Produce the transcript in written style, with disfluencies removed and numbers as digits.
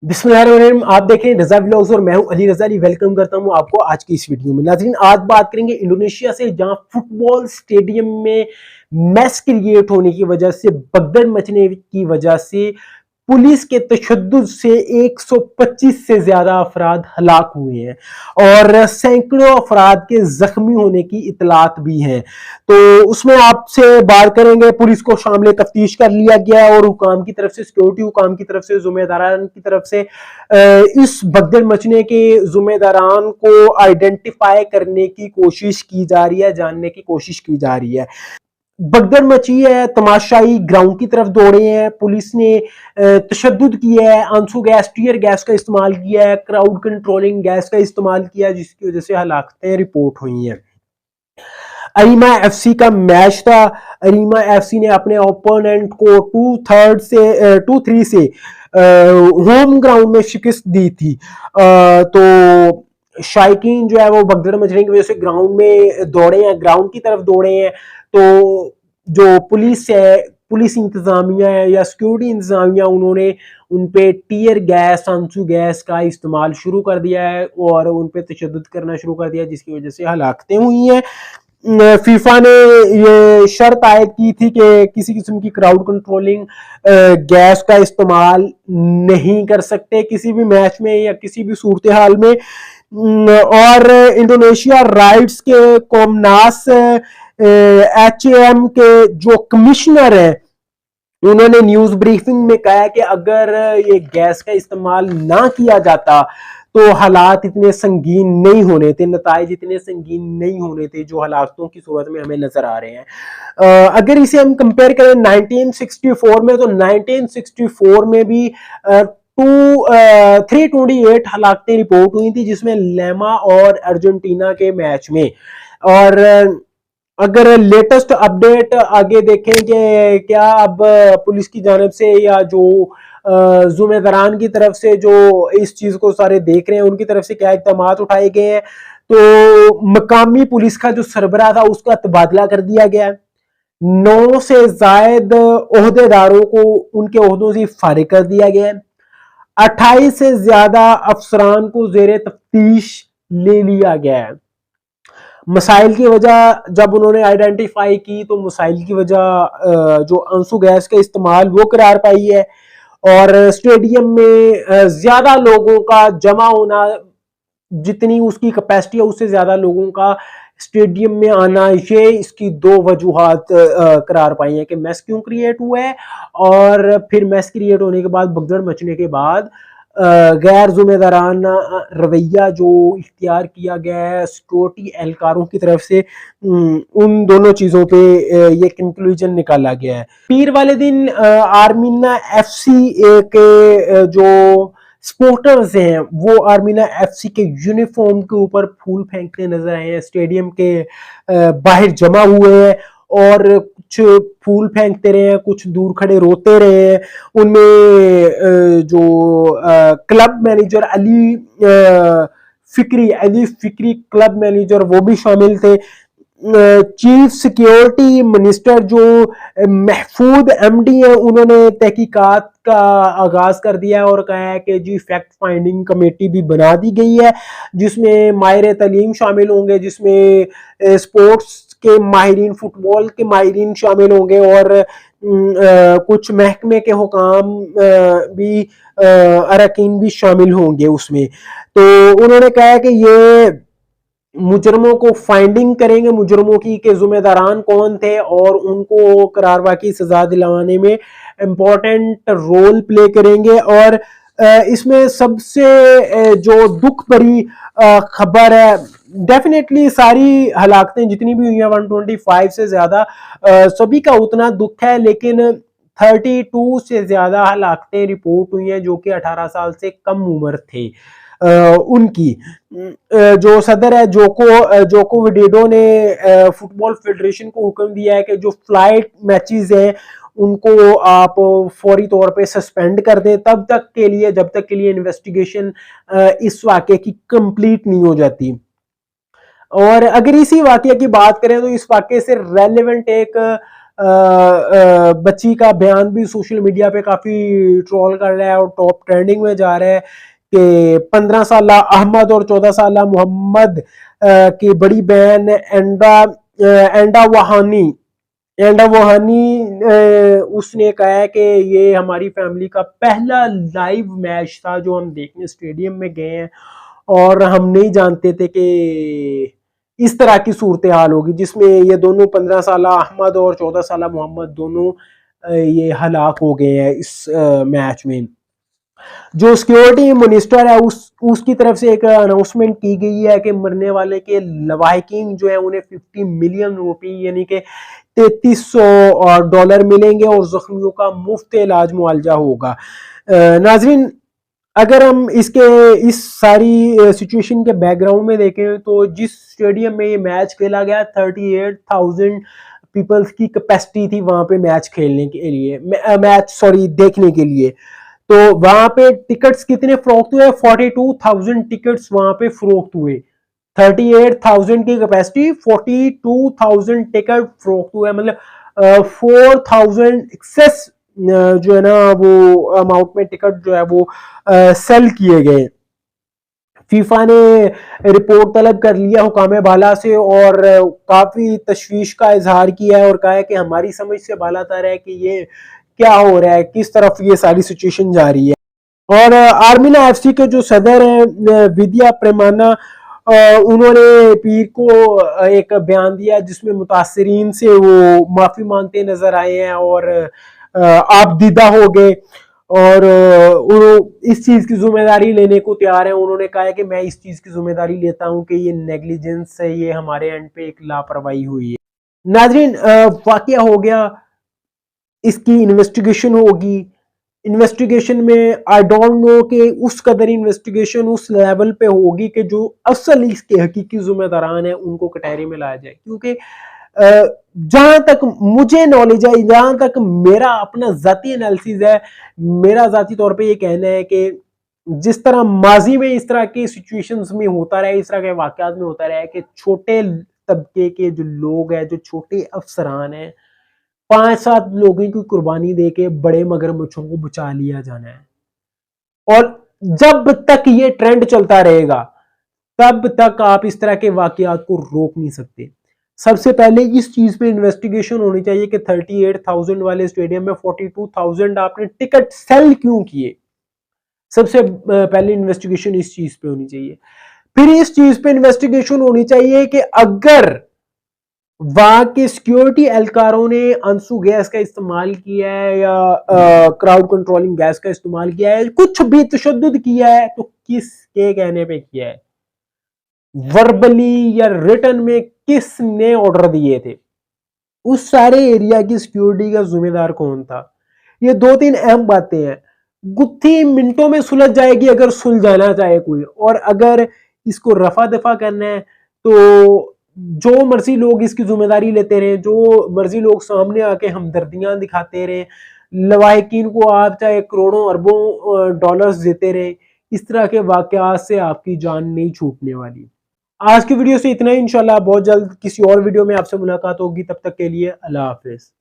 बिस्मिल्लाहिर्रहमानिर्रहीम। आप देख रहे हैं रजा व्लॉग्स और मैं हूं अली रजा अली। वेलकम करता हूं आपको आज की इस वीडियो में। नाज़रीन, आज बात करेंगे इंडोनेशिया से, जहां फुटबॉल स्टेडियम में मैस क्रिएट होने की वजह से, भगदड़ मचने की वजह से, पुलिस के तशद्दुद से 125 से ज्यादा अफराद हलाक हुए हैं और सैकड़ों अफराद के जख्मी होने की इतलात भी हैं। तो उसमें आपसे बात करेंगे। पुलिस को शामिल तफ्तीश कर लिया गया और हुकाम की तरफ से, सिक्योरिटी हुकाम की तरफ से, जुम्मेदारान की तरफ से इस भगदड़ मचने के जुम्मेदारान को आइडेंटिफाई करने की कोशिश की जा रही है, जानने की कोशिश की जा रही है। भगदड़ मची है, तमाशाई ग्राउंड की तरफ दौड़े हैं, पुलिस ने तशद्दुद किया है, आंसू गैस, टीयर गैस का इस्तेमाल किया है, क्राउड कंट्रोलिंग गैस का इस्तेमाल किया है, जिसकी वजह से हलाकतें रिपोर्ट हुई हैं। अरीमा एफसी का मैच था। अरीमा एफसी ने अपने ओपोनेंट को 2-3 से होम ग्राउंड में शिकस्त दी थी। तो शायकीन जो है वो भगदड़ मचने की वजह से ग्राउंड में दौड़े हैं, ग्राउंड की तरफ दौड़े हैं। तो जो पुलिस है, पुलिस इंतजामिया है या सिक्योरिटी इंतजामिया, उन्होंने उन पे टीयर गैस, आंसू गैस का इस्तेमाल शुरू कर दिया है और उन पे तशद्दुद करना शुरू कर दिया, जिसकी वजह से हलाकतें हुई हैं। फीफा ने ये शर्त आयद की थी कि किसी किस्म की क्राउड कंट्रोलिंग गैस का इस्तेमाल नहीं कर सकते किसी भी मैच में या किसी भी सूरत हाल में। और इंडोनेशिया राइट्स के कोमनास HAM के जो कमिश्नर हैं, उन्होंने न्यूज ब्रीफिंग में कहा कि अगर ये गैस का इस्तेमाल ना किया जाता तो हालात इतने संगीन नहीं होने थे, नताइज इतने संगीन नहीं होने थे जो हालातों की सूरत में हमें नजर आ रहे हैं। अगर इसे हम कंपेयर करें 1964 में, तो 1964 में भी 328 हलाकतें रिपोर्ट हुई थी, जिसमें लेमा और अर्जेंटीना के मैच में। और अगर लेटेस्ट अपडेट आगे देखेंगे, क्या अब पुलिस की जानिब से या जो जुम्मेदारान की तरफ से जो इस चीज को सारे देख रहे हैं, उनकी तरफ से क्या इकदाम उठाए गए हैं। तो मकामी पुलिस का जो सरबराह था उसका तबादला कर दिया गया है। 9 से जायद ओहदेदारों को उनके ओहदों से फारिग कर दिया गया है। 28 से ज्यादा अफसरान को जेर तफ्तीश ले लिया गया है। मसाइल की वजह जब उन्होंने आइडेंटिफाई की, तो मसाइल की वजह जो आंसू गैस का इस्तेमाल वो करार पाई है और स्टेडियम में ज्यादा लोगों का जमा होना, जितनी उसकी कैपेसिटी है उससे ज्यादा लोगों का स्टेडियम में आना, ये इसकी दो वजूहात करार पाई है कि मैस क्यों क्रिएट हुआ है। और फिर मैस क्रिएट होने के बाद, भगदड़ मचने के बाद गैर जिम्मेदाराना रवैया जो इख्तियार किया गया है सिक्योरिटी एहलकारों की तरफ से, उन दोनों चीज़ों पे ये कंक्लूजन निकाला गया है। पीर वाले दिन आर्मीना FC के जो सपोर्टर्स हैं वो आर्मीना FC के यूनिफॉर्म के ऊपर फूल फेंकते नजर आए हैं, स्टेडियम के बाहर जमा हुए हैं और कुछ फूल फेंकते रहे हैं, कुछ दूर खड़े रोते रहे हैं। उनमें जो club manager Ali Fikri club manager, वो भी शामिल थे। चीफ सिक्योरिटी मिनिस्टर जो महफूद MD है, उन्होंने तहकीकात का आगाज कर दिया है और कहा है कि जी फैक्ट फाइंडिंग कमेटी भी बना दी गई है, जिसमें माहिर तालीम शामिल होंगे, जिसमें स्पोर्ट्स के माहिरीन, फुटबॉल के माहिरीन शामिल होंगे और कुछ महकमे के हुकाम भी, अरकान भी शामिल होंगे उसमें। तो उन्होंने कहा है कि ये मुजरमों को फाइंडिंग करेंगे, मुजरमों की के जुम्मेदारान कौन थे और उनको करारवा की सजा दिलवाने में इम्पोर्टेंट रोल प्ले करेंगे। और इसमें सबसे जो दुख भरी खबर है, डेफिनेटली सारी हलाकतें जितनी भी हुई हैं 125 से ज्यादा, सभी का उतना दुख है, लेकिन 32 से ज्यादा हलाकतें रिपोर्ट हुई हैं जो कि 18 साल से कम उम्र थे उनकी। जो सदर है जोको विडोडो ने फुटबॉल फेडरेशन को हुक्म दिया है कि जो फ्लाइट मैचेस हैं उनको आप फौरी तौर पे सस्पेंड कर दें जब तक के लिए इन्वेस्टिगेशन इस वाक़े की कंप्लीट नहीं हो जाती। और अगर इसी वाक़े की बात करें तो इस वाक़े से रेलेवेंट एक बच्ची का बयान भी सोशल मीडिया पे काफी ट्रोल कर रहा है और टॉप ट्रेंडिंग में जा रहा है कि 15 साल अहमद और 14 साल मोहम्मद की बड़ी बहन एंडा वहानी उसने कहा है कि ये हमारी फैमिली का पहला लाइव मैच था जो हम देखने स्टेडियम में गए हैं, और हम नहीं जानते थे कि इस तरह की सूरत हाल होगी जिसमें ये दोनों 15 साल अहमद और 14 साल मोहम्मद दोनों ये हलाक हो गए हैं इस मैच में। जो सिक्योरिटी मिनिस्टर है उसकी तरफ से एक अनाउंसमेंट की गई है कि मरने वाले के लवाहिकीन जो है उन्हें 50 मिलियन रुपए यानी कि $3300 मिलेंगे और जख्मियों का मुफ्त इलाज मुआवजा होगा। नाजरीन, अगर हम इस सारी सिचुएशन के बैकग्राउंड में देखें तो जिस स्टेडियम में ये मैच खेला गया 38,000 पीपल्स की कैपेसिटी थी वहां पे मैच खेलने के लिए, देखने के लिए। तो वहां पे टिकट्स कितने फरोख्त हुए? 42,000 टिकट्स वहां पे फरोख्त हुए। 38,000 की कैपेसिटी, 42,000 टिकट फरोख्त हुए, मतलब 4,000 एक्सेस जो है ना वो अमाउंट में टिकट जो है वो सेल किए गए। फीफा ने रिपोर्ट तलब कर लिया हुकाम बाला से और काफी तशवीश का इजहार किया है और कहा है कि हमारी समझ से बालातर है कि ये क्या हो रहा है, किस तरफ ये सारी सिचुएशन जा रही है। और आर्मीना एफसी के जो सदर हैं विद्या प्रेमाना, उन्होंने पीर को एक बयान दिया जिसमें मुतासरीन से वो माफी मांगते नजर आए हैं और आप दीदा हो गए और इस चीज की जिम्मेदारी लेने को तैयार है। उन्होंने कहा है कि मैं इस चीज की जिम्मेदारी लेता हूं कि ये नेग्लिजेंस है, ये हमारे एंड पे एक लापरवाही हुई है। नाजरीन, वाकया हो गया, इसकी इन्वेस्टिगेशन होगी। इन्वेस्टिगेशन में आई डोंट नो कि उस कदर इन्वेस्टिगेशन उस लेवल पे होगी कि जो असल इसके हकीकी जिम्मेदारान है उनको कटहरे में लाया जाए, क्योंकि जहां तक मुझे नॉलेज है, जहां तक मेरा अपना जाती एनालिसिस है, मेरा जाती तौर पे ये कहना है कि जिस तरह माजी में इस तरह की सिचुएशंस में होता रहा है, इस तरह के वाकयात में होता रहा है कि छोटे तबके के जो लोग हैं, जो छोटे अफसरान हैं, 5-7 लोगों की कुर्बानी देके बड़े मगरमच्छों को बचा लिया जाना है। और जब तक ये ट्रेंड चलता रहेगा तब तक आप इस तरह के वाकयात को रोक नहीं सकते। सबसे पहले इस चीज पे इन्वेस्टिगेशन होनी चाहिए कि 38,000 वाले स्टेडियम में 42,000 आपने टिकट सेल क्यों किए। सबसे पहले इन्वेस्टिगेशन इस चीज पे होनी चाहिए। फिर इस चीज पे इन्वेस्टिगेशन होनी चाहिए कि अगर वहां के सिक्योरिटी एहलकारों ने आंसू गैस का इस्तेमाल किया है या क्राउड कंट्रोलिंग गैस का इस्तेमाल किया है, कुछ भी तशद्दुद किया है, तो किसके कहने पे किया है, वर्बली या रिटन में किसने ऑर्डर दिए थे, उस सारे एरिया की सिक्योरिटी का जिम्मेदार कौन था। ये 2-3 अहम बातें हैं। गुत्थी मिनटों में सुलझ जाएगी अगर सुलझाना चाहे कोई, और अगर इसको रफा दफा करना है तो जो मर्जी लोग इसकी जिम्मेदारी लेते रहे, जो मर्जी लोग सामने आके हमदर्दियां दिखाते रहे, लवाहिकीन को आप चाहे करोड़ों अरबों डॉलर्स देते रहे, इस तरह के वाकयात से आपकी जान नहीं छूटने वाली। आज की वीडियो से इतना ही। इंशाल्लाह बहुत जल्द किसी और वीडियो में आपसे मुलाकात होगी। तब तक के लिए अल्लाह हाफिज।